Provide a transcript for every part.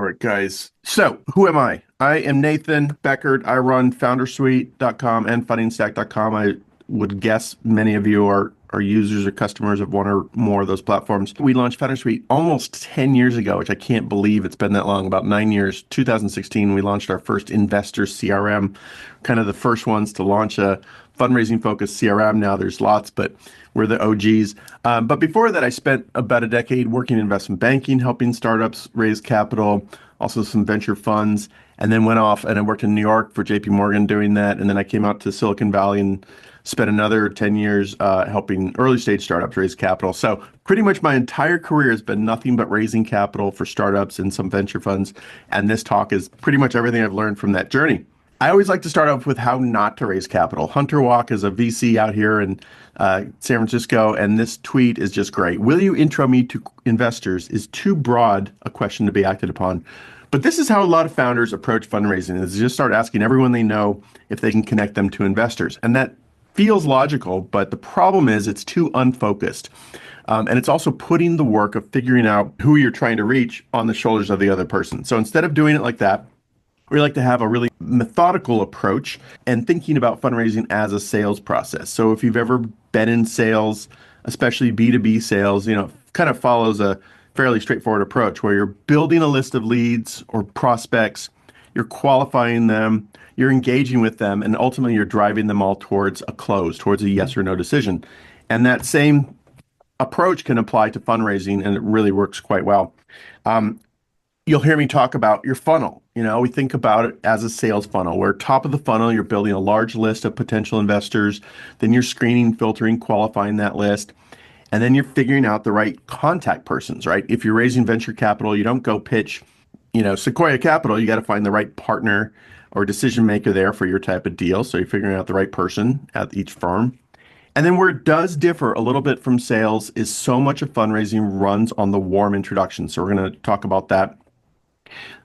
right, guys. So, who am I? I am Nathan Beckord. I run Foundersuite.com and FundingStack.com. I would guess many of you are users or customers of one or more of those platforms. We launched Foundersuite almost 10 years ago, which I can't believe it's been that long, about 9 years. 2016, we launched our first investor CRM, kind of the first ones to launch a fundraising focused CRM. Now there's lots, but we're the OGs. But before that, I spent about a decade working in investment banking, helping startups raise capital, also some venture funds, and then went off and I worked in New York for JP Morgan doing that. And then I came out to Silicon Valley and spent another 10 years helping early stage startups raise capital. So pretty much my entire career has been nothing but raising capital for startups and some venture funds. And this talk is pretty much everything I've learned from that journey. I always like to start off with how not to raise capital. Hunter Walk is a VC out here in San Francisco, and this tweet is just great. Will you intro me to investors is too broad a question to be acted upon. But this is how a lot of founders approach fundraising, is just start asking everyone they know if they can connect them to investors. And that feels logical, but the problem is it's too unfocused. And it's also putting the work of figuring out who you're trying to reach on the shoulders of the other person. So instead of doing it like that, we like to have a really methodical approach and thinking about fundraising as a sales process. So if you've ever been in sales, especially B2B sales, kind of follows a fairly straightforward approach where you're building a list of leads or prospects, you're qualifying them, you're engaging with them, and ultimately you're driving them all towards a close, towards a yes or no decision. And that same approach can apply to fundraising, and it really works quite well. You'll hear me talk about your funnel. We think about it as a sales funnel where top of the funnel, you're building a large list of potential investors. Then you're screening, filtering, qualifying that list. And then you're figuring out the right contact persons, right? If you're raising venture capital, you don't go pitch, Sequoia Capital. You got to find the right partner or decision maker there for your type of deal. So you're figuring out the right person at each firm. And then where it does differ a little bit from sales is so much of fundraising runs on the warm introduction. So we're going to talk about that.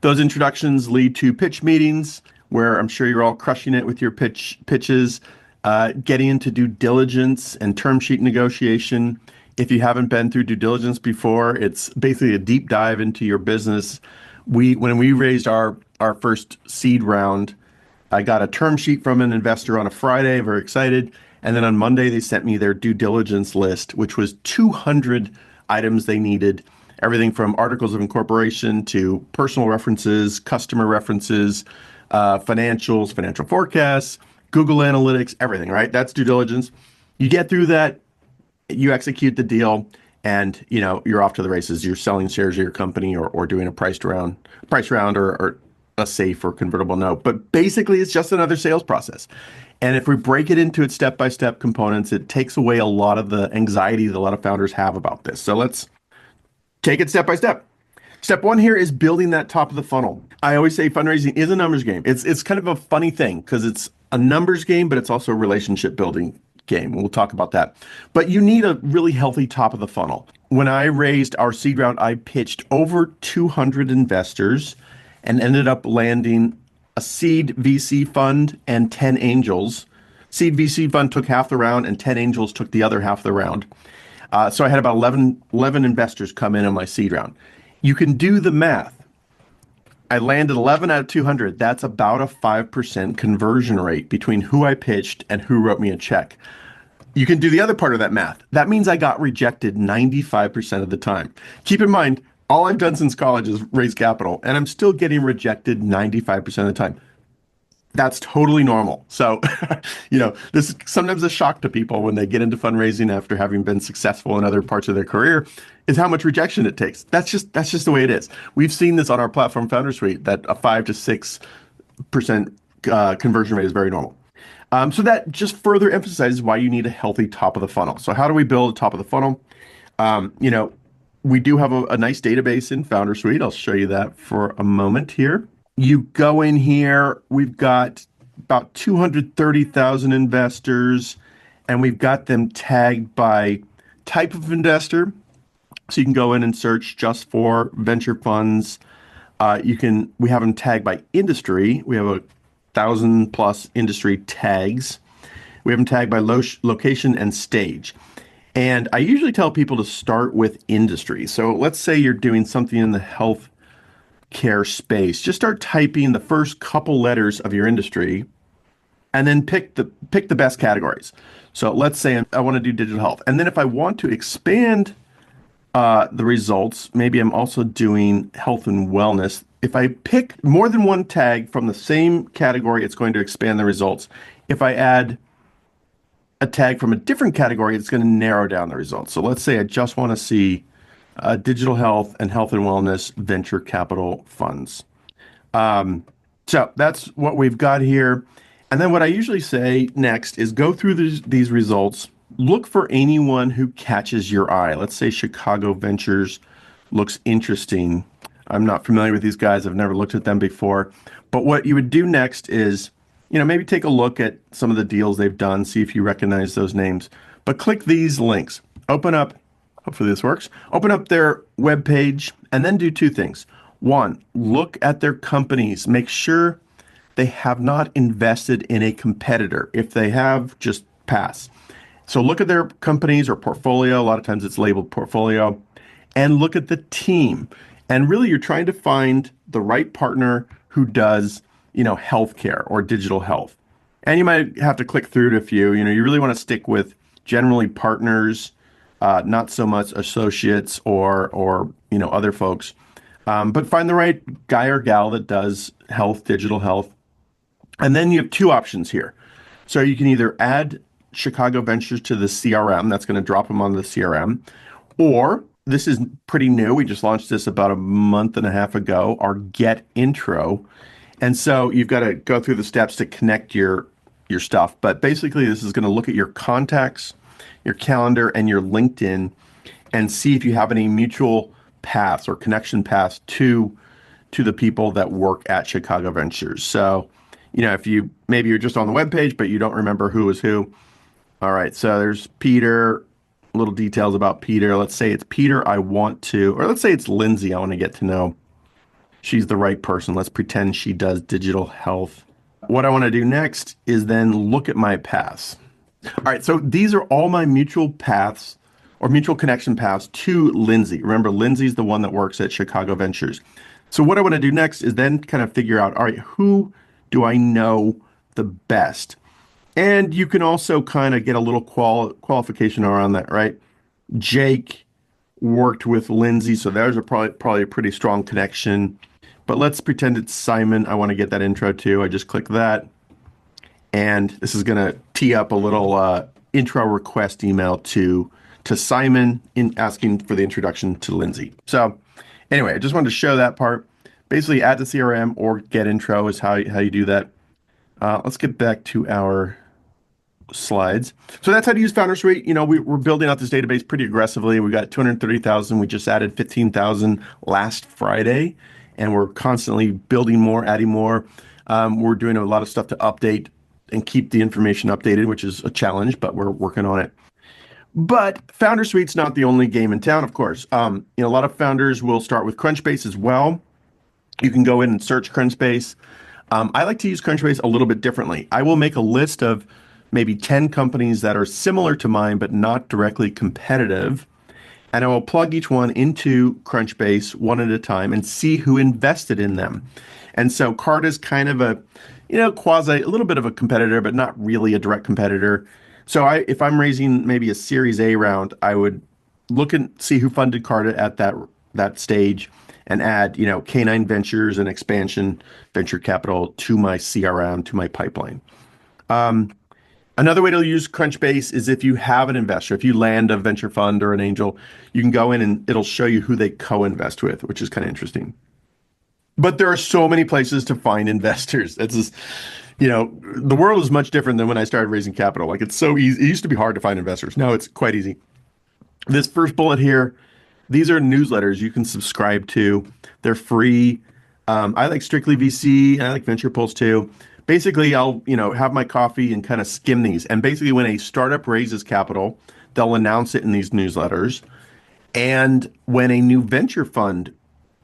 Those introductions lead to pitch meetings where I'm sure you're all crushing it with your pitches, getting into due diligence and term sheet negotiation. If you haven't been through due diligence before, it's basically a deep dive into your business. When we raised our first seed round, I got a term sheet from an investor on a Friday, very excited. And then on Monday, they sent me their due diligence list, which was 200 items they needed. Everything from articles of incorporation to personal references, customer references, financials, financial forecasts, Google Analytics, everything, right? That's due diligence. You get through that, you execute the deal, and you're off to the races. You're selling shares of your company or doing a price round or a safe or convertible note. But basically, it's just another sales process. And if we break it into its step-by-step components, it takes away a lot of the anxiety that a lot of founders have about this. So let's take it step by step. Step one here is building that top of the funnel. I always say fundraising is a numbers game. It's kind of a funny thing because it's a numbers game, but it's also a relationship building game. We'll talk about that. But you need a really healthy top of the funnel. When I raised our seed round, I pitched over 200 investors and ended up landing a seed VC fund and 10 angels. Seed VC fund took half the round and 10 angels took the other half of the round. So I had about 11 investors come in on my seed round. You can do the math. I landed 11 out of 200. That's about a 5% conversion rate between who I pitched and who wrote me a check. You can do the other part of that math. That means I got rejected 95% of the time. Keep in mind, all I've done since college is raise capital, and I'm still getting rejected 95% of the time. That's totally normal. So, this is sometimes a shock to people when they get into fundraising after having been successful in other parts of their career is how much rejection it takes. That's just the way it is. We've seen this on our platform Foundersuite that a 5 to 6% conversion rate is very normal. So that just further emphasizes why you need a healthy top of the funnel. So how do we build a top of the funnel? We do have a nice database in Foundersuite. I'll show you that for a moment here. You go in here, we've got about 230,000 investors, and we've got them tagged by type of investor. So you can go in and search just for venture funds. We have them tagged by industry. We have 1,000 plus industry tags. We have them tagged by location and stage. And I usually tell people to start with industry. So let's say you're doing something in the health healthcare space, just start typing the first couple letters of your industry and then pick the best categories. So let's say I want to do digital health. And then if I want to expand the results, maybe I'm also doing health and wellness. If I pick more than one tag from the same category, it's going to expand the results. If I add a tag from a different category, it's going to narrow down the results. So let's say I just want to see digital health and health and wellness venture capital funds. So that's what we've got here. And then what I usually say next is go through these results, look for anyone who catches your eye. Let's say Chicago Ventures looks interesting. I'm not familiar with these guys. I've never looked at them before. But what you would do next is, maybe take a look at some of the deals they've done, see if you recognize those names. But click these links. Open up, hopefully this works, open up their webpage and then do two things. One, look at their companies. Make sure they have not invested in a competitor. If they have, just pass. So look at their companies or portfolio. A lot of times it's labeled portfolio. And look at the team. And really you're trying to find the right partner who does, healthcare or digital health. And you might have to click through to a few. You really want to stick with generally partners, not so much associates or other folks. But find the right guy or gal that does health, digital health. And then you have two options here. So you can either add Chicago Ventures to the CRM. That's going to drop them on the CRM. Or this is pretty new. We just launched this about a month and a half ago, our Get Intro. And so you've got to go through the steps to connect your stuff. But basically, this is going to look at your contacts, your calendar, and your LinkedIn and see if you have any mutual paths or connection paths to the people that work at Chicago Ventures. So, if maybe you're just on the webpage, but you don't remember who is who. All right, so there's Peter, little details about Peter. Let's say it's Peter or let's say it's Lindsay. I want to get to know. She's the right person. Let's pretend she does digital health. What I want to do next is then look at my paths. All right, so these are all my mutual paths or mutual connection paths to Lindsay. Remember, Lindsay's the one that works at Chicago Ventures. So what I want to do next is then kind of figure out, all right, who do I know the best? And you can also kind of get a little qualification around that, right? Jake worked with Lindsay, so there's probably a pretty strong connection. But let's pretend it's Simon. I want to get that intro too. I just click that. And this is going to tee up a little intro request email to Simon in asking for the introduction to Lindsay. So anyway, I just wanted to show that part. Basically, add to CRM or get intro is how you do that. Let's get back to our slides. So that's how to use Foundersuite. We're building out this database pretty aggressively. We got 230,000. We just added 15,000 last Friday, and we're constantly building more, adding more. We're doing a lot of stuff to update and keep the information updated, which is a challenge, but we're working on it. But Foundersuite's not the only game in town, of course. A lot of founders will start with Crunchbase as well. You can go in and search Crunchbase. I like to use Crunchbase a little bit differently. I will make a list of maybe 10 companies that are similar to mine, but not directly competitive. And I will plug each one into Crunchbase one at a time and see who invested in them. And so Carta is kind of a, a little bit of a competitor, but not really a direct competitor. So if I'm raising maybe a Series A round, I would look and see who funded Carta at that stage and add, K9 Ventures and Expansion Venture Capital to my CRM, to my pipeline. Another way to use Crunchbase is if you have an investor, if you land a venture fund or an angel, you can go in and it'll show you who they co-invest with, which is kind of interesting. But there are so many places to find investors. It's just, the world is much different than when I started raising capital. Like, it's so easy. It used to be hard to find investors. Now it's quite easy. This first bullet here, these are newsletters you can subscribe to. They're free. I like Strictly VC. I like Venture Pulse too. Basically, I'll have my coffee and kind of skim these. And basically, when a startup raises capital, they'll announce it in these newsletters. And when a new venture fund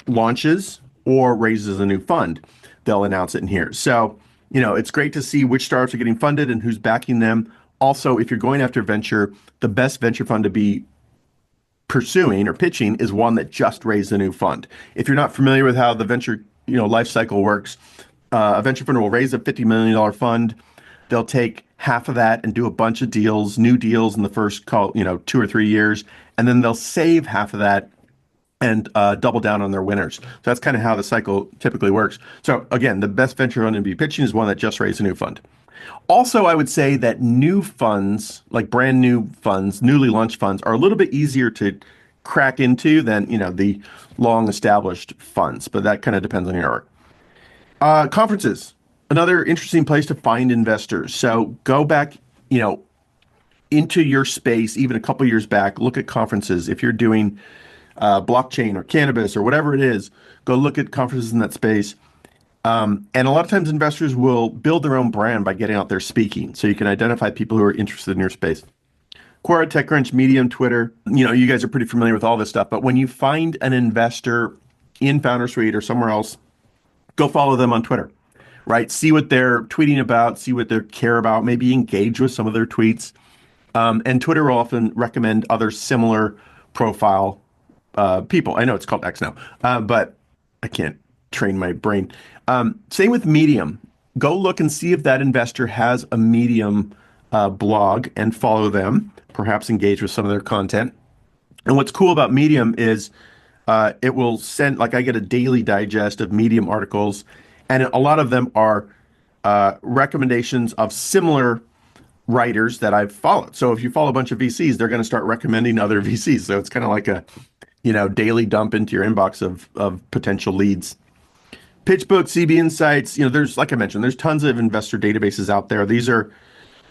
launches or raises a new fund, they'll announce it in here. So, it's great to see which startups are getting funded and who's backing them. Also, if you're going after venture, the best venture fund to be pursuing or pitching is one that just raised a new fund. If you're not familiar with how the venture, life cycle works, a venture fund will raise a $50 million fund. They'll take half of that and do a bunch of deals, new deals in the first 2 or 3 years, and then they'll save half of that and double down on their winners. So that's kind of how the cycle typically works. So again, the best venture fund to be pitching is one that just raised a new fund. Also, I would say that new funds, like brand new funds, newly launched funds, are a little bit easier to crack into than the long established funds. But that kind of depends on your art. Conferences, another interesting place to find investors. So go back, into your space, even a couple years back. Look at conferences. If you're doing blockchain or cannabis or whatever it is, go look at conferences in that space. And a lot of times investors will build their own brand by getting out there speaking. So you can identify people who are interested in your space. Quora, TechCrunch, Medium, Twitter, you guys are pretty familiar with all this stuff. But when you find an investor in Foundersuite or somewhere else, go follow them on Twitter, right? See what they're tweeting about, see what they care about, maybe engage with some of their tweets. And Twitter will often recommend other similar profile people. I know it's called X now, but I can't train my brain. Same with Medium. Go look and see if that investor has a Medium blog and follow them, perhaps engage with some of their content. And what's cool about Medium is it will send, like I get a daily digest of Medium articles, and a lot of them are recommendations of similar writers that I've followed. So if you follow a bunch of VCs, they're going to start recommending other VCs. So it's kind of like a, daily dump into your inbox of potential leads. PitchBook, CB Insights, there's, like I mentioned, there's tons of investor databases out there. These are,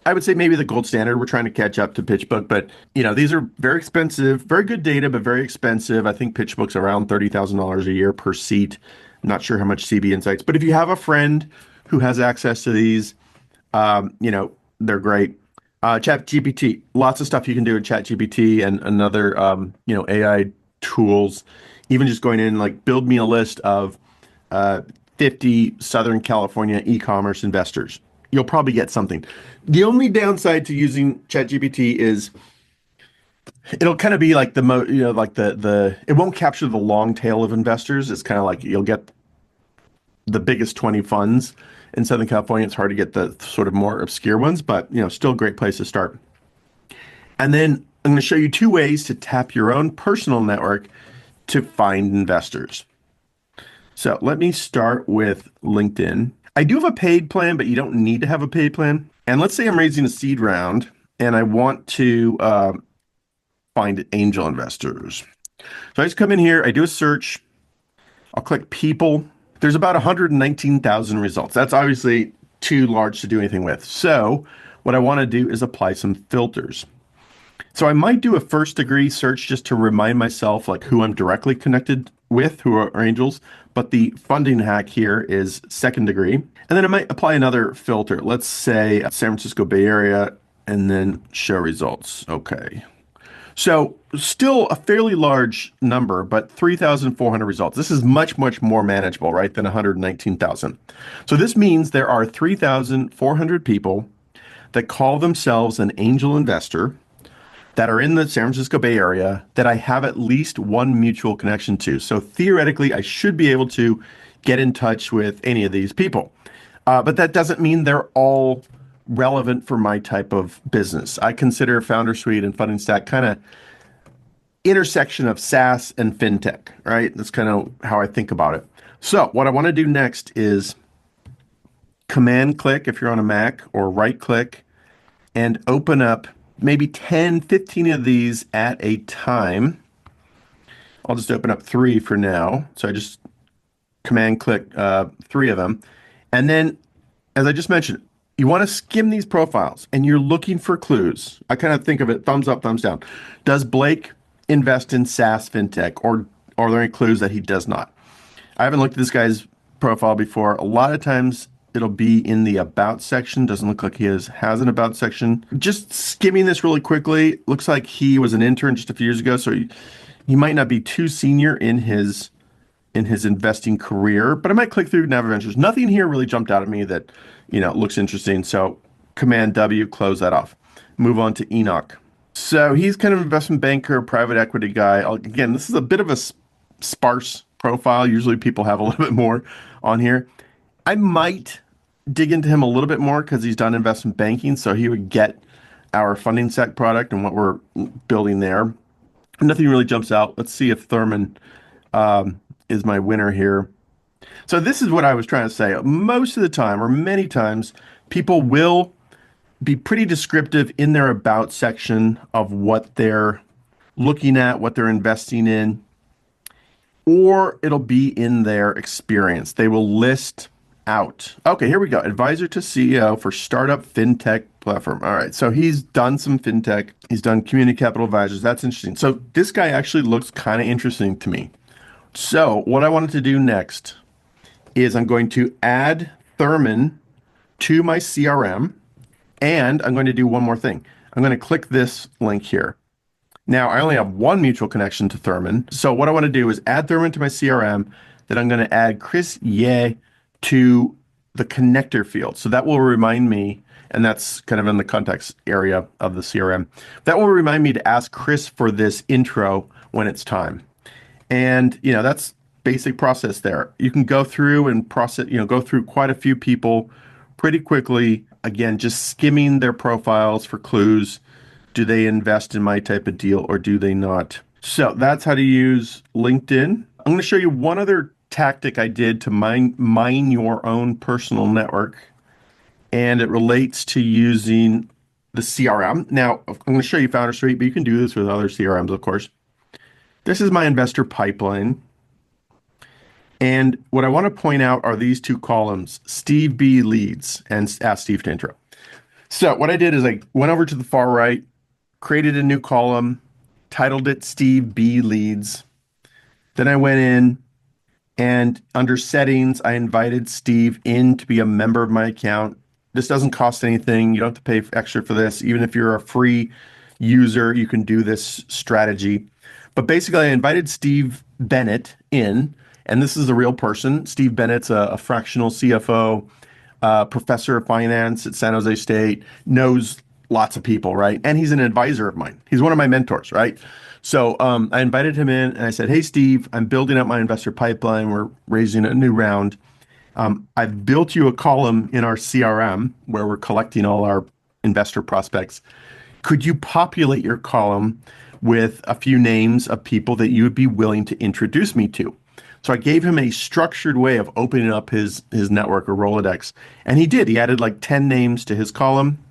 I would say, maybe the gold standard. We're trying to catch up to PitchBook, but these are very expensive, very good data, but very expensive. I think PitchBook's around $30,000 a year per seat. I'm not sure how much CB Insights, but if you have a friend who has access to these, they're great. ChatGPT, lots of stuff you can do with ChatGPT and other, AI tools. Even just going in, like, build me a list of 50 Southern California e-commerce investors. You'll probably get something. The only downside to using ChatGPT is it'll kind of be like it won't capture the long tail of investors. It's kind of like you'll get the biggest 20 funds in Southern California. It's hard to get the sort of more obscure ones, but still a great place to start. And then I'm going to show you 2 ways to tap your own personal network to find investors. So let me start with LinkedIn. I do have a paid plan, but you don't need to have a paid plan. And let's say I'm raising a seed round and I want to find angel investors. So I just come in here, I do a search, I'll click people. There's about 119,000 results. That's obviously too large to do anything with. So what I want to do is apply some filters. So I might do a first degree search just to remind myself like who I'm directly connected with, who are angels. But the funding hack here is second degree. And then I might apply another filter. Let's say San Francisco Bay Area and then show results. Okay. So still a fairly large number, but 3,400 results. This is much, much more manageable, right, than 119,000. So this means there are 3,400 people that call themselves an angel investor that are in the San Francisco Bay Area that I have at least one mutual connection to. So theoretically, I should be able to get in touch with any of these people. But that doesn't mean they're all relevant for my type of business. I consider Foundersuite and Funding Stack kind of intersection of SaaS and fintech, right? That's kind of how I think about it. So what I want to do next is command click if you're on a Mac, or right click and open up maybe 10, 15 of these at a time. I'll just open up 3 for now. So I just command click 3 of them. And then, as I just mentioned, you want to skim these profiles and you're looking for clues. I kind of think of it thumbs up, thumbs down. Does Blake invest in SaaS fintech, or are there any clues that he does not? I haven't looked at this guy's profile before. A lot of times it'll be in the about section. Doesn't look like he has an about section. Just skimming this really quickly. Looks like he was an intern just a few years ago, so he might not be too senior in his investing career, but I might click through Nav Ventures. Nothing here really jumped out at me that, looks interesting. So Command W, close that off. Move on to Enoch. So he's kind of an investment banker, private equity guy. Again, this is a bit of a sparse profile. Usually people have a little bit more on here. I might dig into him a little bit more because he's done investment banking. So he would get our funding sec product and what we're building there. Nothing really jumps out. Let's see if Thurman is my winner here. So this is what I was trying to say. Most of the time, or many times, people will be pretty descriptive in their about section of what they're looking at, what they're investing in, or it'll be in their experience. They will list out. Okay, here we go. Advisor to CEO for startup fintech platform. All right, so he's done some fintech. He's done community capital advisors. That's interesting. So this guy actually looks kind of interesting to me. So what I wanted to do next is I'm going to add Thurman to my CRM, and I'm going to do one more thing. I'm going to click this link here. Now, I only have one mutual connection to Thurman. So what I want to do is add Thurman to my CRM. Then I'm going to add Chris Ye to the connector field. So that will remind me, and that's kind of in the context area of the CRM. That will remind me to ask Chris for this intro when it's time. And, that's basic process there. You can go through and process, go through quite a few people pretty quickly. Again, just skimming their profiles for clues. Do they invest in my type of deal or do they not? So that's how to use LinkedIn. I'm going to show you one other tactic I did to mine your own personal network. And it relates to using the CRM. Now, I'm going to show you Foundersuite, but you can do this with other CRMs, of course. This is my investor pipeline. And what I want to point out are these two columns, Steve B leads and ask Steve to intro. So what I did is I went over to the far right, created a new column, titled it Steve B leads. Then I went in and under settings, I invited Steve in to be a member of my account. This doesn't cost anything. You don't have to pay extra for this. Even if you're a free user, you can do this strategy. But basically, I invited Steve Bennett in, and this is a real person. Steve Bennett's a fractional CFO, professor of finance at San Jose State, knows lots of people, right? And he's an advisor of mine. He's one of my mentors, right? So I invited him in and I said, hey, Steve, I'm building up my investor pipeline. We're raising a new round. I've built you a column in our CRM where we're collecting all our investor prospects. Could you populate your column with a few names of people that you would be willing to introduce me to? So I gave him a structured way of opening up his network or Rolodex. And he did. He added like 10 names to his column.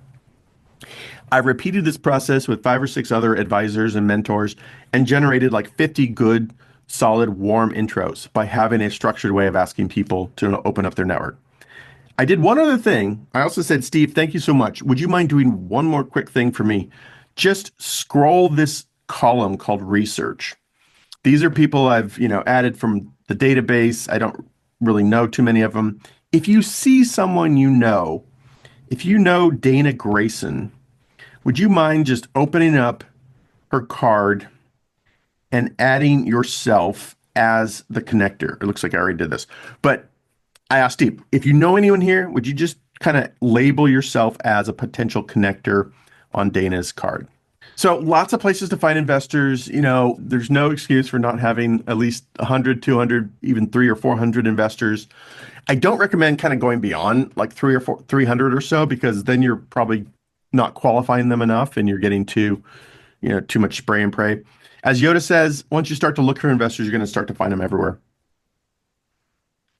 I repeated this process with 5 or 6 other advisors and mentors and generated like 50 good, solid, warm intros by having a structured way of asking people to open up their network. I did one other thing. I also said, Steve, thank you so much. Would you mind doing one more quick thing for me? Just scroll this column called research. These are people I've, added from the database. I don't really know too many of them. If you see someone if you know Dana Grayson, would you mind just opening up her card and adding yourself as the connector? It looks like I already did this. But I asked Steve, if you know anyone here, would you just kind of label yourself as a potential connector on Dana's card? So lots of places to find investors. There's no excuse for not having at least 100, 200, even 300 or 400 investors. I don't recommend kind of going beyond like 300 or so, because then you're probably not qualifying them enough and you're getting too much spray and pray. As Yoda says, once you start to look for investors, you're going to start to find them everywhere.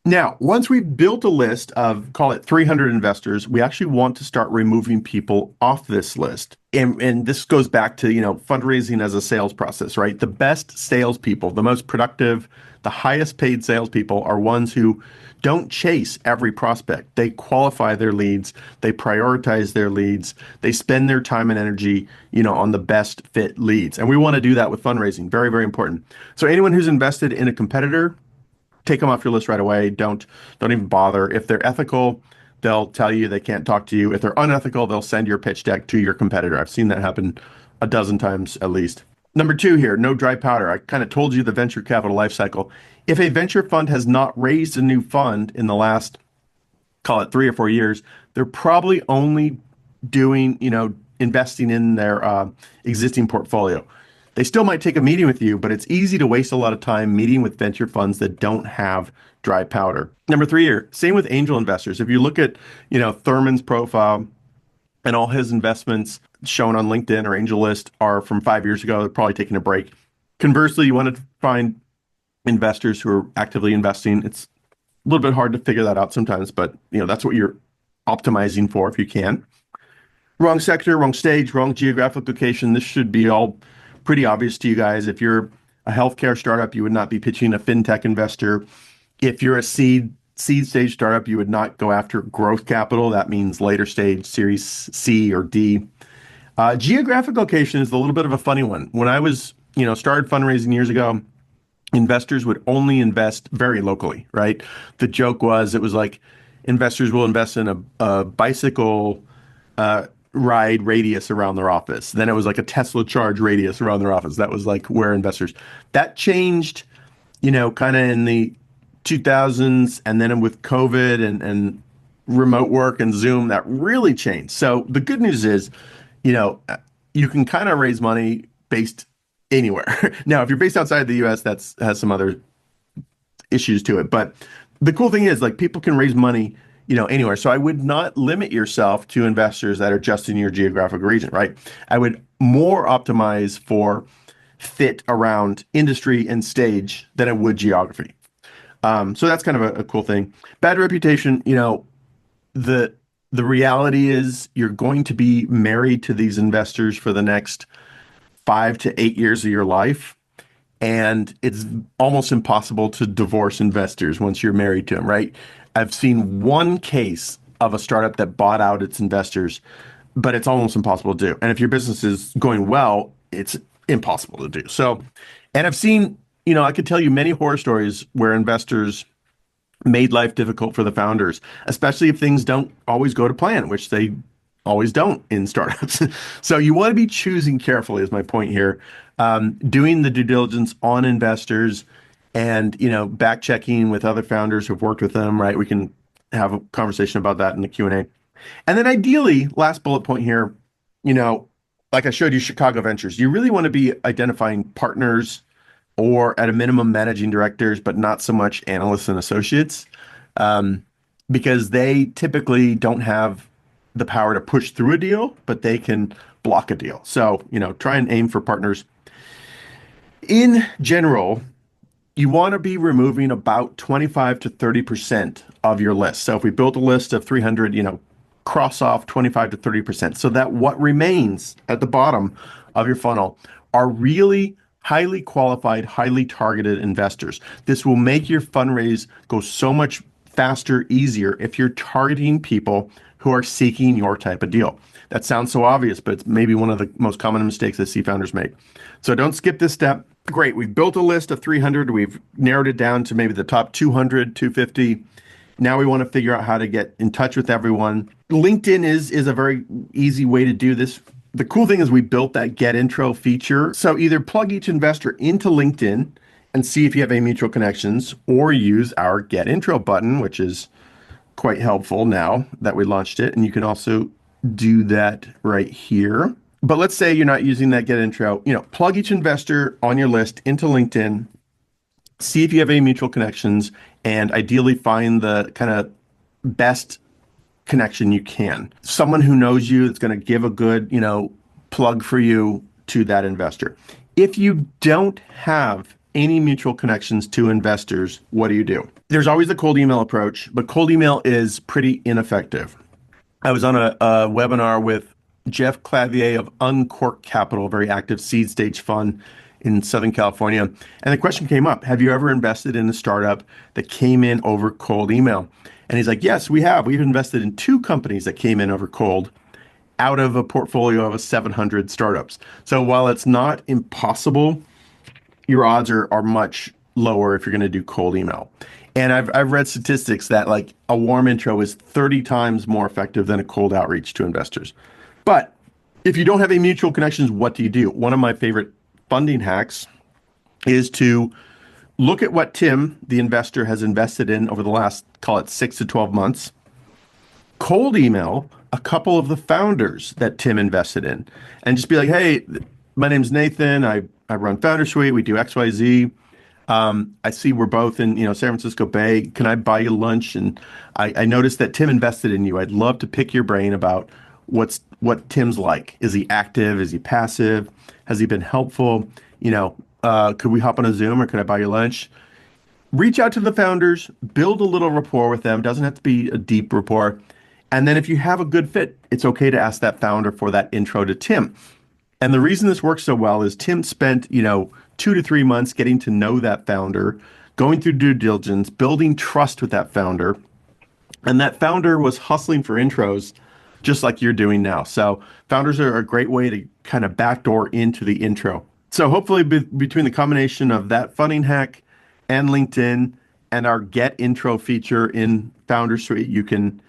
Now, once we've built a list of, call it 300 investors, we actually want to start removing people off this list. And this goes back to, fundraising as a sales process, right? The best salespeople, the most productive, the highest paid salespeople are ones who don't chase every prospect. They qualify their leads. They prioritize their leads. They spend their time and energy, on the best fit leads. And we want to do that with fundraising. Very, very important. So anyone who's invested in a competitor, take them off your list right away. Don't even bother. If they're ethical, they'll tell you they can't talk to you. If they're unethical, they'll send your pitch deck to your competitor. I've seen that happen a dozen times at least. Number 2 here, no dry powder. I kind of told you the venture capital life cycle. If a venture fund has not raised a new fund in the last, call it 3 or 4 years, they're probably only doing, investing in their existing portfolio. They still might take a meeting with you, but it's easy to waste a lot of time meeting with venture funds that don't have dry powder. Number three here, same with angel investors. If you look at, Thurman's profile and all his investments shown on LinkedIn or Angel List are from 5 years ago, they're probably taking a break. Conversely, you want to find investors who are actively investing. It's a little bit hard to figure that out sometimes, but that's what you're optimizing for if you can. Wrong sector, wrong stage, wrong geographic location. This should be all pretty obvious to you guys. If you're a healthcare startup, you would not be pitching a fintech investor. If you're a seed stage startup, you would not go after growth capital. That means later stage, Series C or D. Geographic location is a little bit of a funny one. When I was, started fundraising years ago, investors would only invest very locally, right? The joke was, it was like investors will invest in a bicycle ride radius around their office. Then it was like a Tesla charge radius around their office. That was like where investors. That changed, kind of in the 2000s, and then with COVID and remote work and Zoom, that really changed. So the good news is, you can kind of raise money based anywhere. Now, if you're based outside the US, has some other issues to it. But the cool thing is, like, people can raise money, anywhere. So I would not limit yourself to investors that are just in your geographic region, right? I would more optimize for fit around industry and stage than I would geography. So that's kind of a cool thing. Bad reputation, the reality is you're going to be married to these investors for the next 5 to 8 years of your life. And it's almost impossible to divorce investors once you're married to them, right? I've seen one case of a startup that bought out its investors, but it's almost impossible to do. And if your business is going well, it's impossible to do. So, and I've seen, I could tell you many horror stories where investors made life difficult for the founders, especially if things don't always go to plan, which they always don't in startups. So you want to be choosing carefully is my point here. Doing the due diligence on investors and, back checking with other founders who've worked with them, right? We can have a conversation about that in the Q&A. And then ideally, last bullet point here, like I showed you Chicago Ventures, you really want to be identifying partners or at a minimum managing directors, but not so much analysts and associates, because they typically don't have the power to push through a deal, but they can block a deal. So, try and aim for partners. In general, you want to be removing about 25 to 30% of your list. So if we built a list of 300, cross off 25 to 30%, so that what remains at the bottom of your funnel are really highly qualified, highly targeted investors. This will make your fundraise go so much faster, easier if you're targeting people who are seeking your type of deal. That sounds so obvious, but it's maybe one of the most common mistakes I see founders make. So don't skip this step. Great, we've built a list of 300. We've narrowed it down to maybe the top 200, 250. Now we want to figure out how to get in touch with everyone. LinkedIn is a very easy way to do this. The cool thing is we built that get intro feature. So either plug each investor into LinkedIn and see if you have any mutual connections, or use our get intro button, which is quite helpful now that we launched it. And you can also do that right here. But let's say you're not using that get intro, plug each investor on your list into LinkedIn, see if you have any mutual connections, and ideally find the kind of best connection you can. Someone who knows you that's going to give a good, plug for you to that investor. If you don't have any mutual connections to investors, what do? There's always a cold email approach, but cold email is pretty ineffective. I was on a webinar with Jeff Clavier of Uncork Capital, a very active seed stage fund in Southern California. And the question came up, have you ever invested in a startup that came in over cold email? And he's like, yes, we have. We've invested in 2 companies that came in over cold out of a portfolio of 700 startups. So while it's not impossible, your odds are much lower if you're going to do cold email. And I've read statistics that like a warm intro is 30 times more effective than a cold outreach to investors. But if you don't have any mutual connections, what do? One of my favorite funding hacks is to look at what Tim, the investor, has invested in over the last, call it 6 to 12 months, cold email a couple of the founders that Tim invested in and just be like, hey, my name's Nathan. I run Foundersuite. We do XYZ. I see we're both in, San Francisco Bay. Can I buy you lunch? And I noticed that Tim invested in you. I'd love to pick your brain about what Tim's like. Is he active? Is he passive? Has he been helpful? Could we hop on a Zoom or could I buy you lunch? Reach out to the founders, build a little rapport with them. Doesn't have to be a deep rapport. And then if you have a good fit, it's okay to ask that founder for that intro to Tim. And the reason this works so well is Tim spent, 2 to 3 months getting to know that founder, going through due diligence, building trust with that founder. And that founder was hustling for intros just like you're doing now. So founders are a great way to kind of backdoor into the intro. So hopefully between the combination of that funding hack and LinkedIn and our get intro feature in Foundersuite, you can,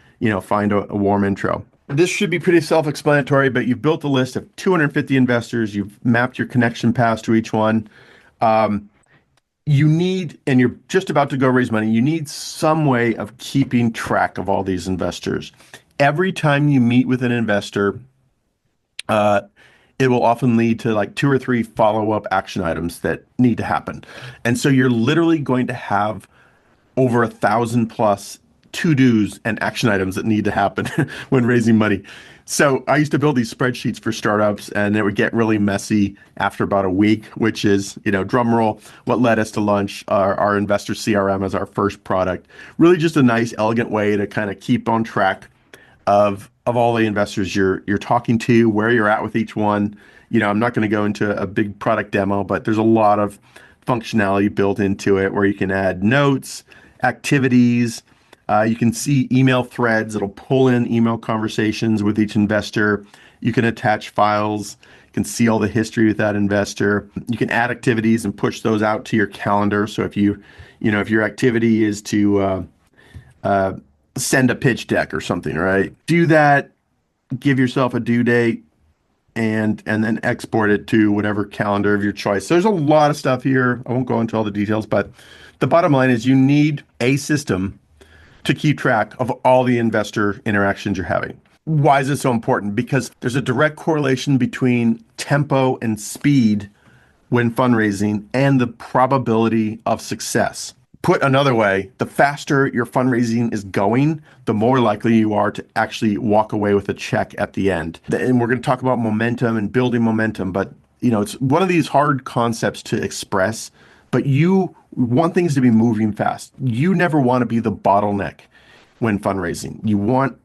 find a warm intro. This should be pretty self-explanatory, but you've built a list of 250 investors. You've mapped your connection paths to each one. And you're just about to go raise money. You need some way of keeping track of all these investors. Every time you meet with an investor, it will often lead to like 2 or 3 follow-up action items that need to happen. And so you're literally going to have over 1,000 plus to-dos and action items that need to happen when raising money. So I used to build these spreadsheets for startups and it would get really messy after about a week, which is, drum roll, what led us to launch our investor CRM as our first product. Really just a nice, elegant way to kind of keep on track of all the investors you're talking to, where you're at with each one. I'm not going to go into a big product demo, but there's a lot of functionality built into it where you can add notes, activities. You can see email threads. It'll pull in email conversations with each investor. You can attach files. You can see all the history with that investor. You can add activities and push those out to your calendar. So if if your activity is to send a pitch deck or something, right? Do that, give yourself a due date, and then export it to whatever calendar of your choice. So there's a lot of stuff here. I won't go into all the details, but the bottom line is you need a system to keep track of all the investor interactions you're having. Why is it so important? Because there's a direct correlation between tempo and speed when fundraising and the probability of success. Put another way, the faster your fundraising is going, the more likely you are to actually walk away with a check at the end. And we're going to talk about momentum and building momentum, but it's one of these hard concepts to express, but you want things to be moving fast. You never want to be the bottleneck when fundraising. You want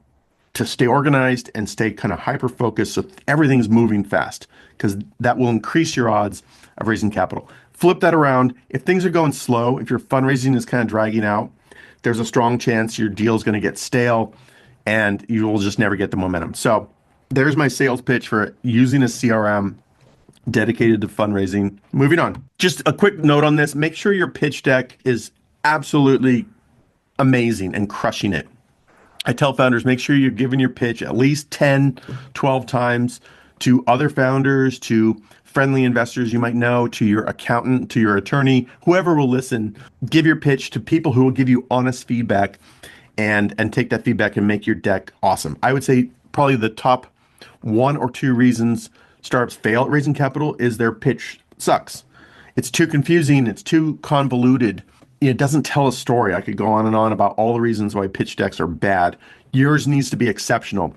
to stay organized and stay kind of hyper-focused so everything's moving fast, because that will increase your odds of raising capital. Flip that around. If things are going slow, if your fundraising is kind of dragging out, there's a strong chance your deal is going to get stale and you will just never get the momentum. So there's my sales pitch for using a CRM dedicated to fundraising. Moving on. Just a quick note on this. Make sure your pitch deck is absolutely amazing and crushing it. I tell founders, make sure you're giving your pitch at least 10, 12 times to other founders, to friendly investors you might know, to your accountant, to your attorney, whoever will listen. Give your pitch to people who will give you honest feedback and take that feedback and make your deck awesome. I would say probably the top 1 or 2 reasons startups fail at raising capital is their pitch sucks. It's too confusing. It's too convoluted. It doesn't tell a story. I could go on and on about all the reasons why pitch decks are bad. Yours needs to be exceptional.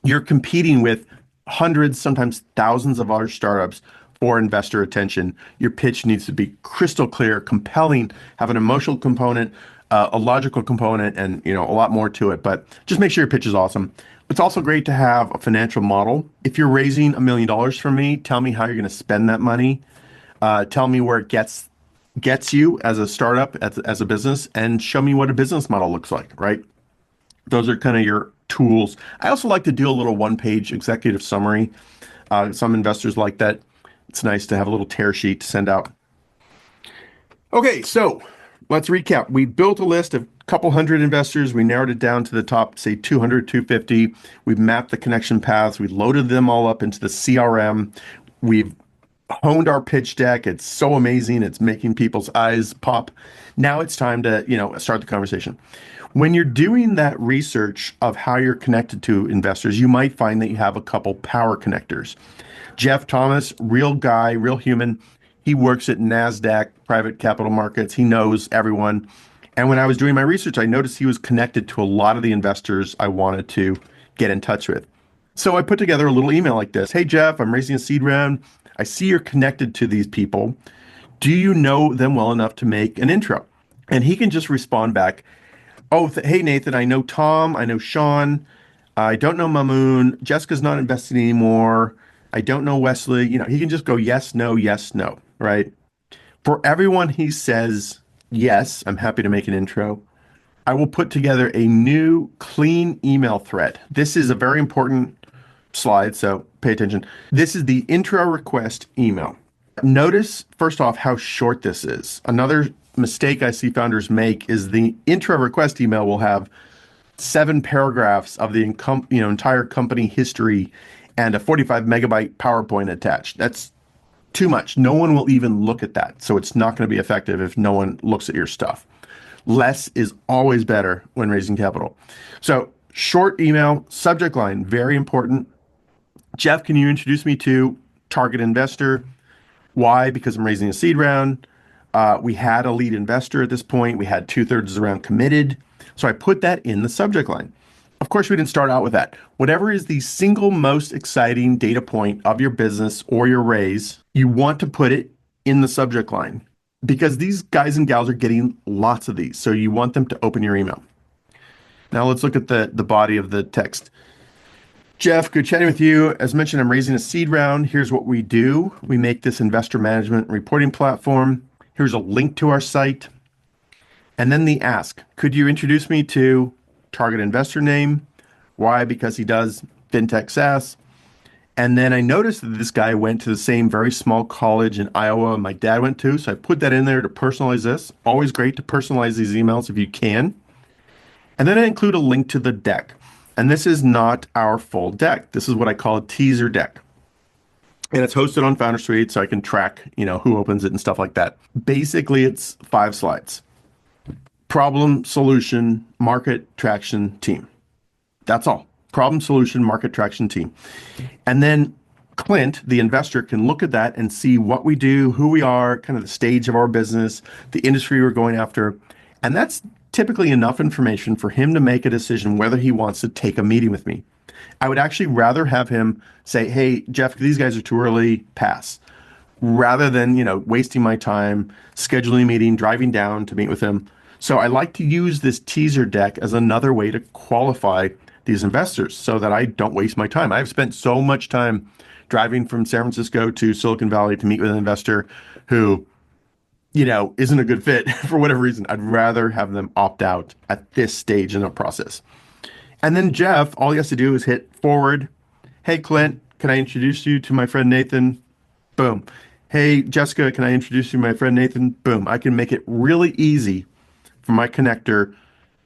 You're competing with hundreds, sometimes thousands of other startups for investor attention. Your pitch needs to be crystal clear, compelling, have an emotional component, a logical component, and a lot more to it. But just make sure your pitch is awesome. It's also great to have a financial model. If you're raising $1 million from me, tell me how you're going to spend that money. Tell me where it gets you as a startup, as a business, and show me what a business model looks like, right? Those are kind of your tools. I also like to do a little 1-page executive summary. Some investors like that. It's nice to have a little tear sheet to send out. Okay, so let's recap. We built a list of a couple hundred investors. We narrowed it down to the top, say 200, 250. We've mapped the connection paths. We loaded them all up into the CRM. We've honed our pitch deck. It's so amazing. It's making people's eyes pop. Now it's time to, start the conversation. When you're doing that research of how you're connected to investors, you might find that you have a couple power connectors. Jeff Thomas, real guy, real human. He works at NASDAQ, private capital markets. He knows everyone. And when I was doing my research, I noticed he was connected to a lot of the investors I wanted to get in touch with. So I put together a little email like this. Hey, Jeff, I'm raising a seed round. I see you're connected to these people. Do you know them well enough to make an intro? And he can just respond back, oh, hey, Nathan, I know Tom. I know Sean. I don't know Mamoon. Jessica's not investing anymore. I don't know Wesley. He can just go yes, no, right? For everyone he says, yes, I'm happy to make an intro. I will put together a new clean email thread. This is a very important slide, so pay attention. This is the intro request email. Notice, first off, how short this is. Another mistake I see founders make is the intro request email will have 7 paragraphs of the entire company history and a 45 megabyte PowerPoint attached. That's too much. No one will even look at that. So it's not going to be effective if no one looks at your stuff. Less is always better when raising capital. So short email, subject line, very important. Jeff, can you introduce me to target investor? Why? Because I'm raising a seed round. We had a lead investor at this point. We had 2/3 of the round committed. So I put that in the subject line. Of course, we didn't start out with that. Whatever is the single most exciting data point of your business or your raise, you want to put it in the subject line because these guys and gals are getting lots of these. So you want them to open your email. Now let's look at the body of the text. Jeff, good chatting with you. As mentioned, I'm raising a seed round. Here's what we do. We make this investor management reporting platform. Here's a link to our site. And then the ask, could you introduce me to target investor name? Why? Because he does fintech SaaS. And then I noticed that this guy went to the same very small college in Iowa my dad went to. So I put that in there to personalize this. Always great to personalize these emails if you can. And then I include a link to the deck. And this is not our full deck. This is what I call a teaser deck. And it's hosted on Foundersuite so I can track, who opens it and stuff like that. Basically, it's 5 slides. Problem, solution, market, traction, team. That's all. Problem, solution, market, traction, team. And then Clint, the investor, can look at that and see what we do, who we are, kind of the stage of our business, the industry we're going after. And that's typically enough information for him to make a decision whether he wants to take a meeting with me. I would actually rather have him say, hey, Jeff, these guys are too early, pass. Rather than, wasting my time, scheduling a meeting, driving down to meet with him. So I like to use this teaser deck as another way to qualify these investors so that I don't waste my time. I've spent so much time driving from San Francisco to Silicon Valley to meet with an investor who, isn't a good fit for whatever reason. I'd rather have them opt out at this stage in the process. And then Jeff, all he has to do is hit forward. Hey, Clint, can I introduce you to my friend Nathan? Boom. Hey, Jessica, can I introduce you to my friend Nathan? Boom. I can make it really easy for my connector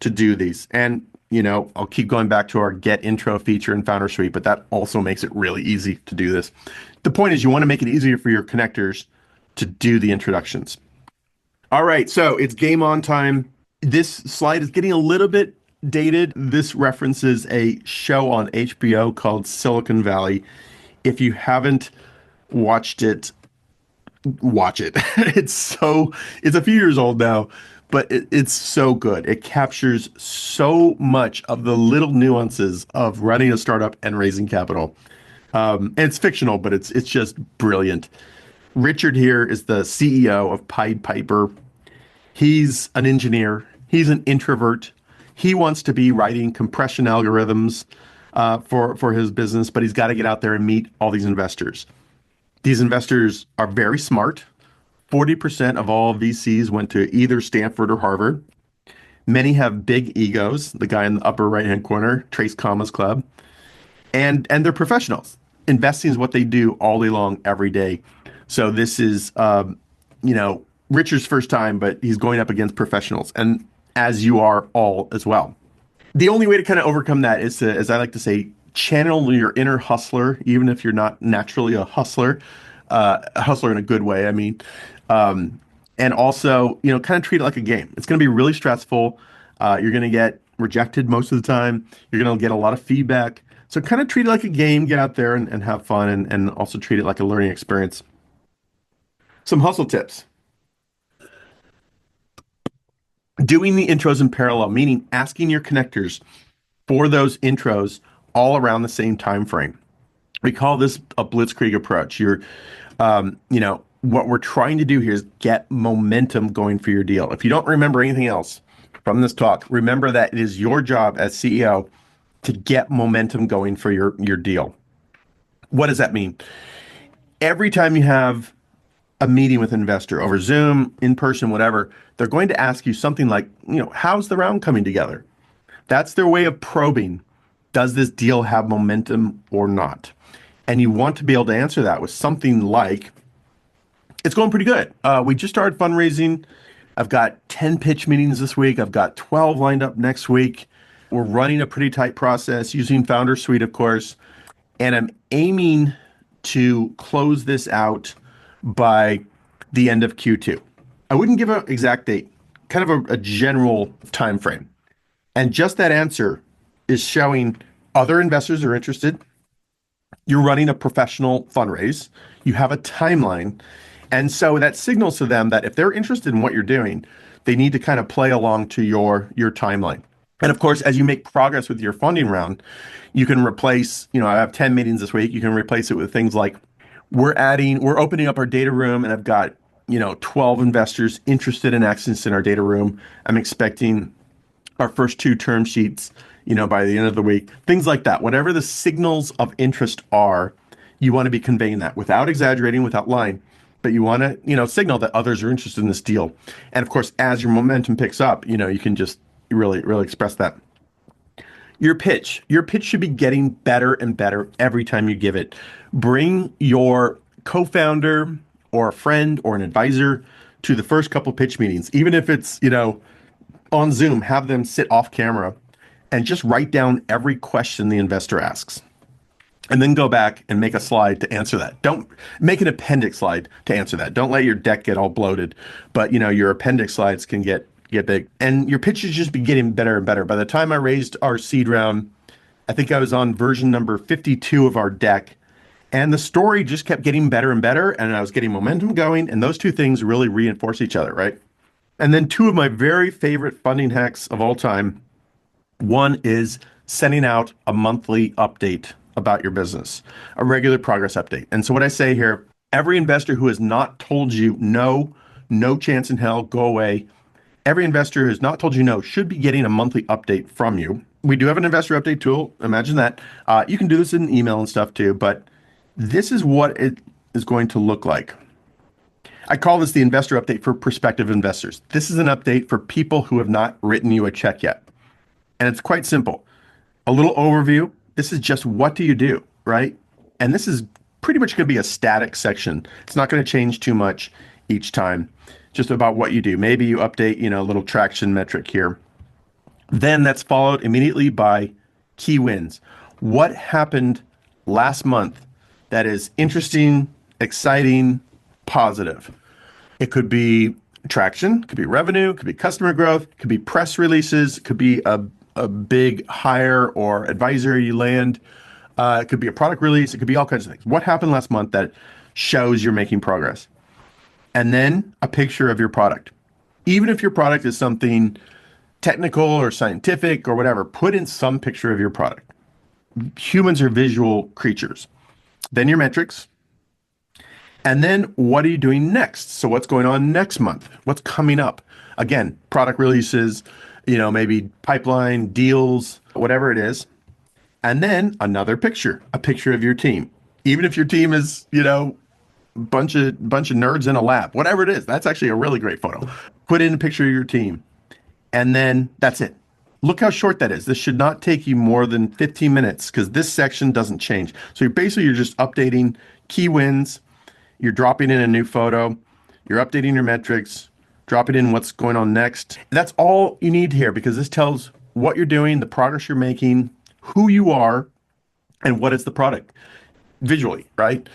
to do these. And, I'll keep going back to our get intro feature in Foundersuite, but that also makes it really easy to do this. The point is you want to make it easier for your connectors to do the introductions. All right, so it's game on time. This slide is getting a little bit dated. This references a show on HBO called Silicon Valley. If you haven't watched it, watch it. It's a few years old now, but it's so good. It captures so much of the little nuances of running a startup and raising capital. And it's fictional, but it's just brilliant. Richard here is the CEO of Pied Piper. He's an engineer. He's an introvert. He wants to be writing compression algorithms for his business, but he's got to get out there and meet all these investors. These investors are very smart. 40% of all VCs went to either Stanford or Harvard. Many have big egos. The guy in the upper right-hand corner, Trace Commas Club. And they're professionals. Investing is what they do all day long, every day. So this is, Richard's first time, but he's going up against professionals, and as you are all as well. The only way to kind of overcome that is to, as I like to say, channel your inner hustler, even if you're not naturally a hustler. a hustler in a good way. I mean, um, and also, kind of treat it like a game. It's going to be really stressful. You're going to get rejected most of the time. You're going to get a lot of feedback. So kind of treat it like a game, get out there and have fun, and also treat it like a learning experience. Some hustle tips. Doing the intros in parallel, meaning asking your connectors for those intros all around the same time frame. We call this a blitzkrieg approach. What we're trying to do here is get momentum going for your deal. If you don't remember anything else from this talk, remember that it is your job as CEO to get momentum going for your deal. What does that mean? Every time you have a meeting with an investor over Zoom, in person, whatever, they're going to ask you something like, how's the round coming together? That's their way of probing, does this deal have momentum or not? And you want to be able to answer that with something like, it's going pretty good. We just started fundraising. I've got 10 pitch meetings this week. I've got 12 lined up next week. We're running a pretty tight process using Foundersuite, of course. And I'm aiming to close this out by the end of Q2. I wouldn't give an exact date, kind of a general time frame. And just that answer is showing other investors are interested. You're running a professional fundraise. You have a timeline. And so that signals to them that if they're interested in what you're doing, they need to kind of play along to your timeline. And of course, as you make progress with your funding round, you can replace, I have 10 meetings this week. You can replace it with things like we're opening up our data room and I've got, 12 investors interested in access in our data room. I'm expecting our first 2 term sheets, by the end of the week, things like that. Whatever the signals of interest are, you want to be conveying that without exaggerating, without lying, but you want to, signal that others are interested in this deal. And of course, as your momentum picks up, you can just really, really express that. Your pitch should be getting better and better every time you give it. Bring your co-founder or a friend or an advisor to the first couple pitch meetings, even if it's, on Zoom, have them sit off camera and just write down every question the investor asks. And then go back and make a slide to answer that. Don't make an appendix slide to answer that. Don't let your deck get all bloated, but your appendix slides can get big. And your pitch should just be getting better and better. By the time I raised our seed round, I think I was on version number 52 of our deck. And the story just kept getting better and better. And I was getting momentum going. And those two things really reinforce each other, right? And then 2 of my very favorite funding hacks of all time. One is sending out a monthly update about your business, a regular progress update. And so what I say here, every investor who has not told you no chance in hell, go away. Every investor who has not told you no should be getting a monthly update from you. We do have an investor update tool. Imagine that. You can do this in email and stuff too, but this is what it is going to look like. I call this the investor update for prospective investors. This is an update for people who have not written you a check yet. And it's quite simple. A little overview. This is just what do you do, right? And this is pretty much going to be a static section. It's not going to change too much each time, just about what you do. Maybe you update, a little traction metric here. Then that's followed immediately by key wins. What happened last month that is interesting, exciting, positive? It could be traction, could be revenue, could be customer growth, could be press releases, could be a big hire or advisor you land. It could be a product release. It could be all kinds of things. What happened last month that shows you're making progress? And then a picture of your product. Even if your product is something technical or scientific or whatever, put in some picture of your product. Humans are visual creatures. Then your metrics. And then what are you doing next? So what's going on next month? What's coming up? Again, product releases, maybe pipeline, deals, whatever it is. And then another picture, a picture of your team. Even if your team is, bunch of nerds in a lab, whatever it is, that's actually a really great photo. Put in a picture of your team. And then that's it. Look how short that is. This should not take you more than 15 minutes because this section doesn't change. So you're just updating key wins. You're dropping in a new photo. You're updating your metrics, dropping in what's going on next. That's all you need here because this tells what you're doing, the progress you're making, who you are, and what is the product visually, right?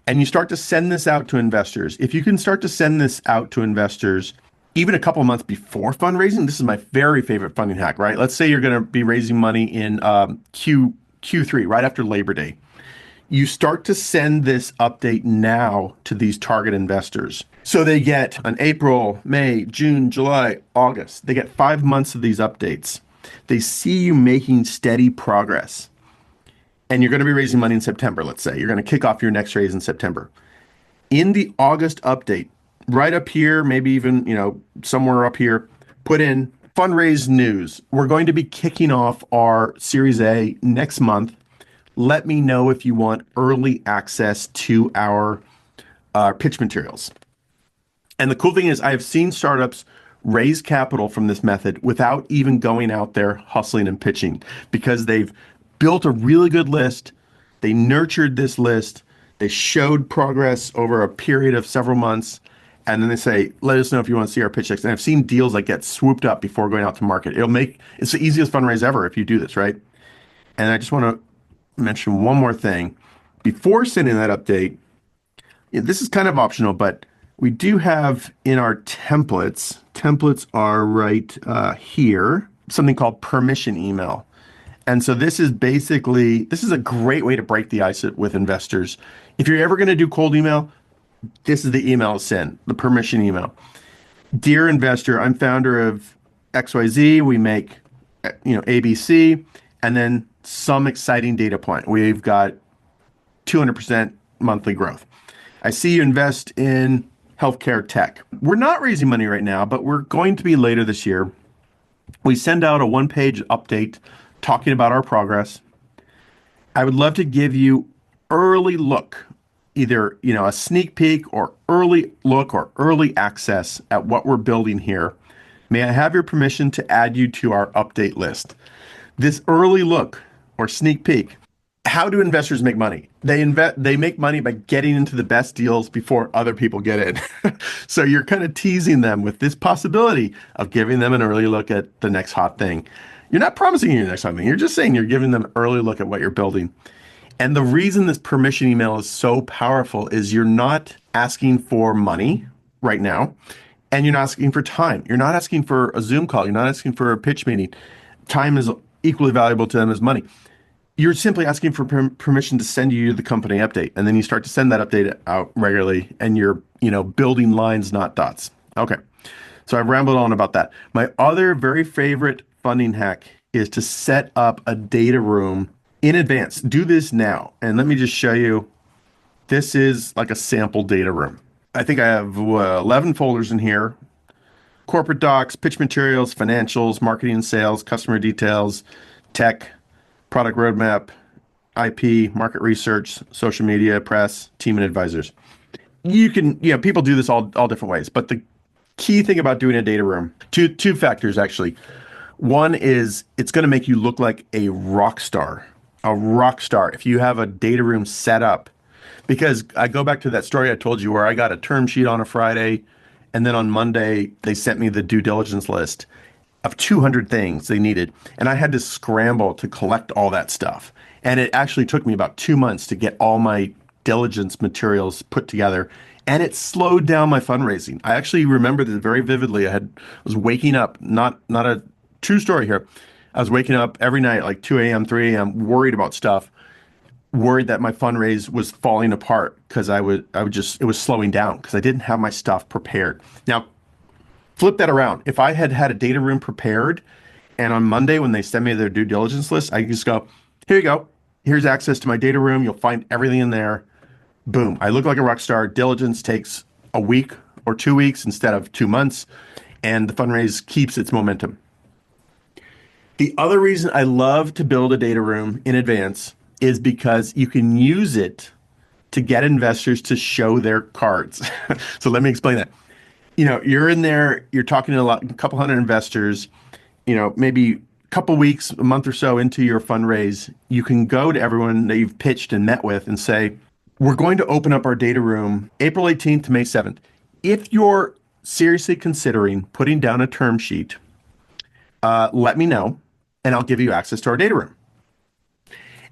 and you start to send this out to investors. If you can start to send this out to investors even a couple of months before fundraising, this is my very favorite funding hack, right? Let's say you're going to be raising money in Q3, right after Labor Day. You start to send this update now to these target investors. So they get on April, May, June, July, August. They get 5 months of these updates. They see you making steady progress. And you're going to be raising money in September, let's say. You're going to kick off your next raise in September. In the August update, right up here, maybe even, somewhere up here, put in fundraise news. We're going to be kicking off our Series A next month. Let me know if you want early access to our pitch materials. And the cool thing is I've seen startups raise capital from this method without even going out there hustling and pitching, because they've built a really good list. They nurtured this list. They showed progress over a period of several months. And then they say, let us know if you want to see our pitch decks. And I've seen deals that get swooped up before going out to market. It's the easiest fundraise ever if you do this, right? And I just want to mention one more thing. Before sending that update, this is kind of optional, but we do have in our templates are right here, something called permission email. And so this is a great way to break the ice with investors. If you're ever going to do cold email, this is the email to send, the permission email. Dear investor, I'm founder of XYZ. We make, ABC, and then some exciting data point. We've got 200% monthly growth. I see you invest in healthcare tech. We're not raising money right now, but we're going to be later this year. We send out a one-page update talking about our progress. I would love to give you early look, either a sneak peek or early look or early access at what we're building here. May I have your permission to add you to our update list? This early look or sneak peek. How do investors make money? They make money by getting into the best deals before other people get in. So you're kind of teasing them with this possibility of giving them an early look at the next hot thing. You're not promising you the next hot thing. You're just saying you're giving them an early look at what you're building. And the reason this permission email is so powerful is you're not asking for money right now, and you're not asking for time. You're not asking for a Zoom call. You're not asking for a pitch meeting. Time is equally valuable to them as money. You're simply asking for permission to send you the company update, and then you start to send that update out regularly, and you're building lines, not dots. Okay, so I've rambled on about that. My other very favorite funding hack is to set up a data room in advance. Do this now, and let me just show you. This is like a sample data room. I think I have 11 folders in here: corporate docs, pitch materials, financials, marketing and sales, customer details, tech, product roadmap, IP, market research, social media, press, team and advisors. You can, people do this all different ways, but the key thing about doing a data room, two factors actually. One is it's going to make you look like a rock star. If you have a data room set up, because I go back to that story I told you where I got a term sheet on a Friday, and then on Monday they sent me the due diligence list of 200 things they needed, and I had to scramble to collect all that stuff. And it actually took me about 2 months to get all my diligence materials put together, and it slowed down my fundraising. I actually remember this very vividly. I was waking up, not a true story here. I was waking up every night, like 2 a.m., 3 a.m., worried about stuff, worried that my fundraise was falling apart because it was slowing down because I didn't have my stuff prepared. Now, flip that around. If I had had a data room prepared, and on Monday when they send me their due diligence list, I just go, here you go. Here's access to my data room. You'll find everything in there. Boom. I look like a rock star. Diligence takes a week or 2 weeks instead of 2 months, and the fundraise keeps its momentum. The other reason I love to build a data room in advance is because you can use it to get investors to show their cards. So let me explain that. You're in there, you're talking to a couple hundred investors, maybe a couple weeks, a month or so into your fundraise, you can go to everyone that you've pitched and met with and say, we're going to open up our data room April 18th to May 7th. If you're seriously considering putting down a term sheet, let me know, and I'll give you access to our data room.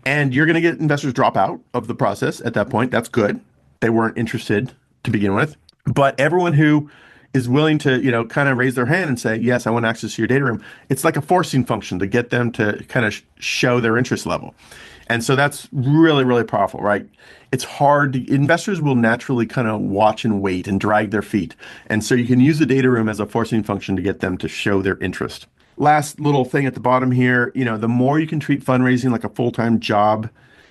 And you're going to get investors drop out of the process at that point. That's good. they weren't interested to begin with. But everyone who is willing to, kind of raise their hand and say, yes, I want access to your data room, it's like a forcing function to get them to kind of show their interest level. And so that's really, really powerful, right? It's hard. Investors will naturally kind of watch and wait and drag their feet. And so you can use the data room as a forcing function to get them to show their interest. Last little thing at the bottom here, the more you can treat fundraising like a full-time job,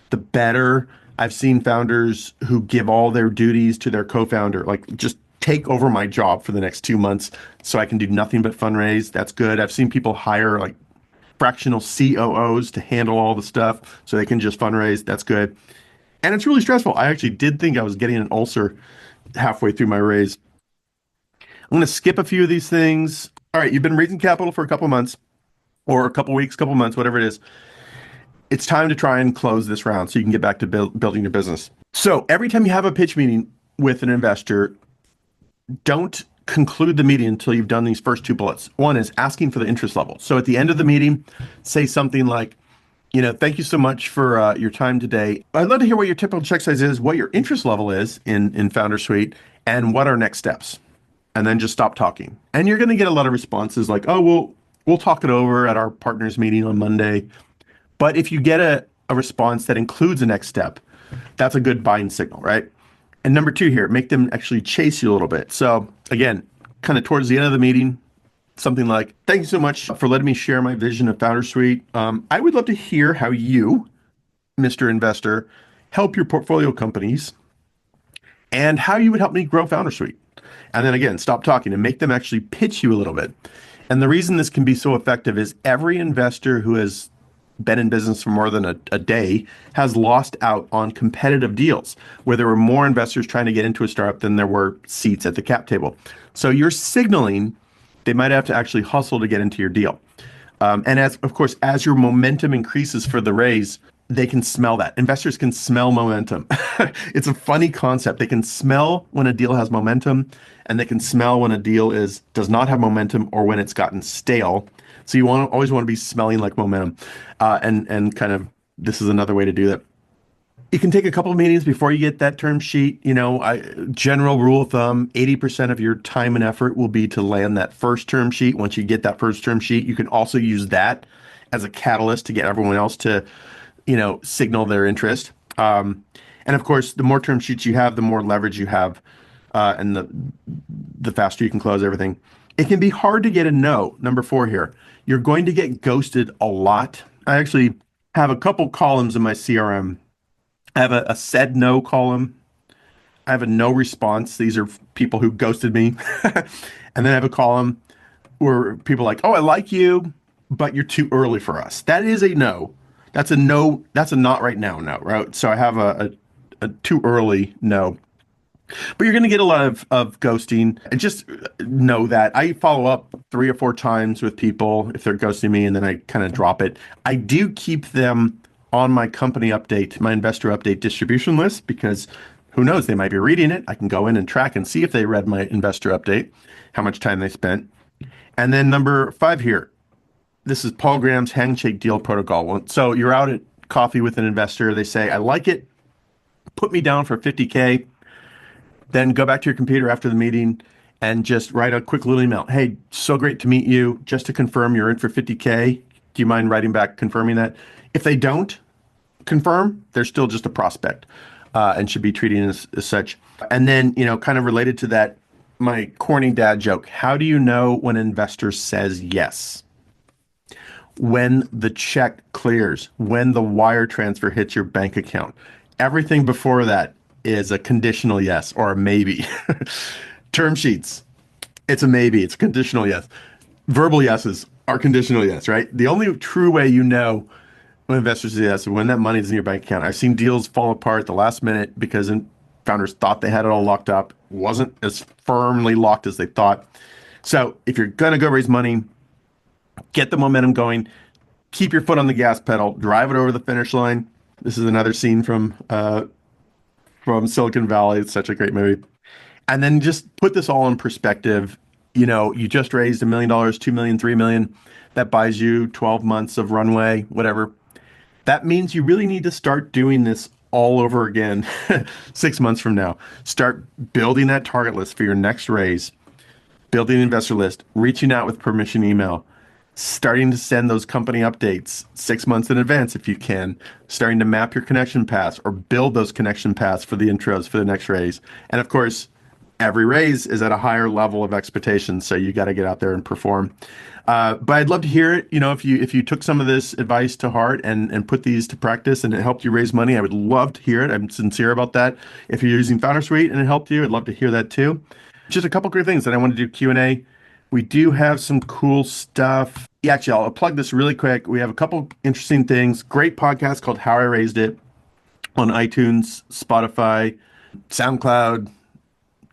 the better. I've seen founders who give all their duties to their co-founder, like just take over my job for the next 2 months so I can do nothing but fundraise. That's good. I've seen people hire like fractional COOs to handle all the stuff so they can just fundraise. That's good. And it's really stressful. I actually did think I was getting an ulcer halfway through my raise. I'm going to skip a few of these things. All right, you've been raising capital for a couple months or a couple weeks, couple months, whatever it is. It's time to try and close this round so you can get back to building your business. So every time you have a pitch meeting with an investor, don't conclude the meeting until you've done these first two bullets. One is asking for the interest level. So at the end of the meeting, say something like, thank you so much for your time today. I'd love to hear what your typical check size is, what your interest level is in Foundersuite, and what are next steps. And then just stop talking. And you're going to get a lot of responses like, oh, we'll talk it over at our partners meeting on Monday. But if you get a response that includes a next step, that's a good buying signal, right? And number two here, make them actually chase you a little bit. So again, kind of towards the end of the meeting, something like, thank you so much for letting me share my vision of Foundersuite. I would love to hear how you, Mr. Investor, help your portfolio companies and how you would help me grow Foundersuite. And then again, stop talking and make them actually pitch you a little bit. And the reason this can be so effective is every investor who has been in business for more than a day has lost out on competitive deals where there were more investors trying to get into a startup than there were seats at the cap table. So you're signaling they might have to actually hustle to get into your deal. And as your momentum increases for the raise, they can smell that. Investors can smell momentum. It's a funny concept. They can smell when a deal has momentum, and they can smell when a deal does not have momentum or when it's gotten stale. So you always want to be smelling like momentum, and kind of this is another way to do that. You can take a couple of meetings before you get that term sheet. General rule of thumb, 80% of your time and effort will be to land that first term sheet. Once you get that first term sheet, you can also use that as a catalyst to get everyone else to, signal their interest. And of course, the more term sheets you have, the more leverage you have, and the faster you can close everything. It can be hard to get a no. Number 4 here. You're going to get ghosted a lot. I actually have a couple columns in my CRM. I have a said no column. I have a no response. These are people who ghosted me. And then I have a column where people are like, oh, I like you, but you're too early for us. That is a no. That's a no. That's a not right now no, right? So I have a too early no. But you're going to get a lot of ghosting. And just know that I follow up 3 or 4 times with people if they're ghosting me, and then I kind of drop it. I do keep them on my company update, my investor update distribution list, because who knows, they might be reading it. I can go in and track and see if they read my investor update, how much time they spent. And then number 5 here, this is Paul Graham's handshake deal protocol. So you're out at coffee with an investor. They say, I like it. Put me down for 50K. Then go back to your computer after the meeting and just write a quick little email. Hey, so great to meet you. Just to confirm you're in for 50K. Do you mind writing back confirming that? If they don't confirm, they're still just a prospect, and should be treated as such. And then, kind of related to that, my corny dad joke. How do you know when an investor says yes? When the check clears, when the wire transfer hits your bank account. Everything before that is a conditional yes or a maybe. Term sheets, it's a maybe, it's a conditional yes. Verbal yeses are conditional yes, right? The only true way when investors say yes is when that money is in your bank account. I've seen deals fall apart at the last minute because founders thought they had it all locked up. It wasn't as firmly locked as they thought. So if you're going to go raise money, get the momentum going, keep your foot on the gas pedal, drive it over the finish line. This is another scene from Silicon Valley. It's such a great movie. And then just put this all in perspective. You just raised $1 million, $2 million, $3 million. That buys you 12 months of runway, whatever. That means you really need to start doing this all over again 6 months from now. Start building that target list for your next raise, building an investor list, reaching out with permission email, starting to send those company updates 6 months in advance if you can, starting to map your connection paths or build those connection paths for the intros for the next raise. And of course, every raise is at a higher level of expectation, so you got to get out there and perform. But I'd love to hear it. If you took some of this advice to heart and put these to practice and it helped you raise money, I would love to hear it. I'm sincere about that. If you're using Foundersuite and it helped you, I'd love to hear that too. Just a couple quick things that I want to do Q&A. We do have some cool stuff. Yeah, actually, I'll plug this really quick. We have a couple interesting things. Great podcast called How I Raised It on iTunes, Spotify, SoundCloud,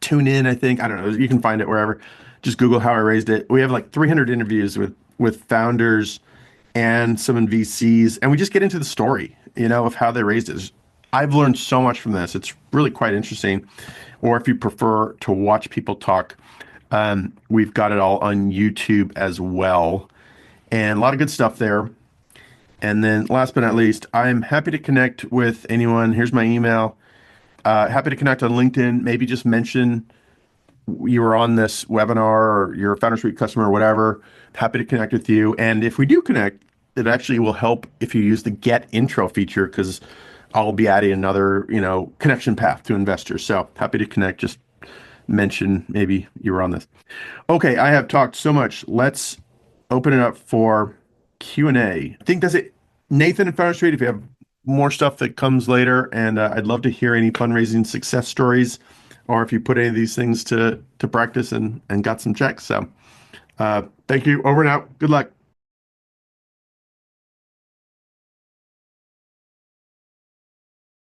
TuneIn, I think. I don't know. You can find it wherever. Just Google How I Raised It. We have like 300 interviews with founders and some in VCs, and we just get into the story, of how they raised it. I've learned so much from this. It's really quite interesting. Or if you prefer to watch people talk, we've got it all on YouTube as well. And a lot of good stuff there. And then last but not least, I'm happy to connect with anyone. Here's my email. Happy to connect on LinkedIn. Maybe just mention you were on this webinar or you're a Foundersuite customer or whatever. Happy to connect with you. And if we do connect, it actually will help if you use the Get Intro feature, because I'll be adding another, connection path to investors. So happy to connect. Just mention maybe you were on this. Okay, I have talked so much. Let's open it up for Q&A. I think that's it. Nathan and Foundersuite, if you have more stuff that comes later, and I'd love to hear any fundraising success stories, or if you put any of these things to practice and got some checks. So thank you. Over and out. Good luck.